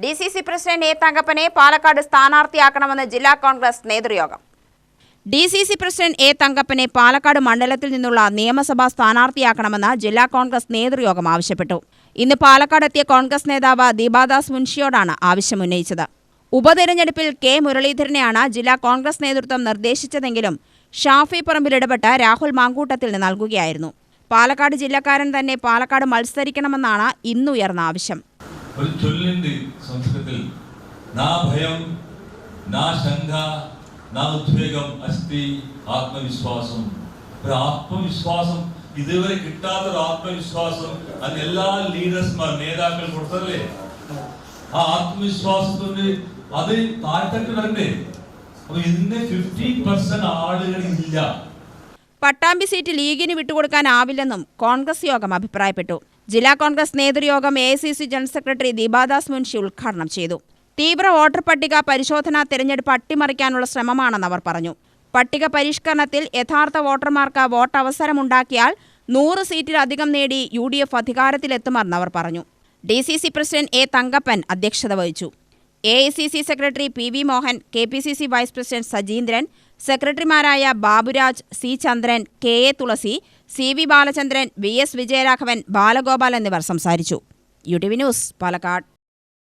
DCC president A തങ്കപ്പനെ Palakkad സ്ഥാനാർത്ഥിയാക്കണമെന്ന് ജില്ലാ കോൺഗ്രസ് നേതൃയോഗം. DCC president A തങ്കപ്പനെ Palakkad മണ്ഡലത്തിൽ നിന്നുള്ള നിയമസഭാ സ്ഥാനാർത്ഥിയാക്കണമെന്ന് ജില്ലാ കോൺഗ്രസ് നേതൃയോഗം ആവശ്യപ്പെട്ടു. ഇന്ന് പാലക്കാട് എത്തിയ കോൺഗ്രസ് നേതാവ് ദീപാദാസ് മുൻഷിയോടാണ് ആവശ്യമുന്നയിച്ചത്. ഉപതെരഞ്ഞെടുപ്പിൽ കെ മുരളീധരനെയാണ് ജില്ലാ കോൺഗ്രസ് നേതൃത്വം നിർദ്ദേശിച്ചതെങ്കിലും ഷാഫി പറമ്പിൽ ഇടപെട്ട് രാഹുൽ മാങ്കൂട്ടത്തിന് നൽകുകയായിരുന്നു. പാലക്കാട് ജില്ലക്കാരൻ തന്നെ പാലക്കാട് മത്സരിക്കണമെന്നാണ് ഇന്നുയർന്ന ആവശ്യം. ഒരു ചൊല്ലുണ്ട് സംസ്കൃതത്തിൽ, നാ ഭയം നാ ശങ്ക നാ ഉദ്വേഗം അസ്തി ആത്മവിശ്വാസം. ഒരു ആത്മവിശ്വാസം, ഇതുവരെ കിട്ടാത്തൊരു ആത്മവിശ്വാസം അത് എല്ലാ ലീഡേഴ്സ്മാർ നേതാക്കൾ കൊടുത്തല്ലേ. ആ ആത്മവിശ്വാസത്തിന് അത് താഴ്ത്തട്ട് വരണ്ടേ. അപ്പൊ ഇതിന്റെ 50% ആളുകൾ ഇല്ല. പട്ടാമ്പി സീറ്റ് ലീഗിന് വിട്ടുകൊടുക്കാനാവില്ലെന്നും കോൺഗ്രസ് യോഗം അഭിപ്രായപ്പെട്ടു. ജില്ലാ കോൺഗ്രസ് നേതൃയോഗം AICC general secretary Deepa Das Munshi ഉദ്ഘാടനം ചെയ്തു. തീവ്ര വോട്ടർ പട്ടിക പരിശോധന തെരഞ്ഞെടുപ്പ് അട്ടിമറിക്കാനുള്ള ശ്രമമാണെന്ന് അവർ പറഞ്ഞു. പട്ടിക പരിഷ്കരണത്തിൽ യഥാർത്ഥ വോട്ടർമാർക്ക് വോട്ടവസരമുണ്ടാക്കിയാൽ 100 സീറ്റിലധികം നേടി UDF അധികാരത്തിലെത്തുമെന്ന് അവർ പറഞ്ഞു. DCC പ്രസിഡന്റ് എ തങ്കപ്പൻ അധ്യക്ഷത വഹിച്ചു. AICC secretary PV Mohan, KPCC vice president Sajeendran, സെക്രട്ടറിമാരായ ബാബുരാജ്, C ചന്ദ്രൻ, KA തുളസി, CV ബാലചന്ദ്രൻ, VS വിജയരാഘവൻ, ബാലഗോപാൽ എന്നിവർ സംസാരിച്ചു. UTV news, Palakkad.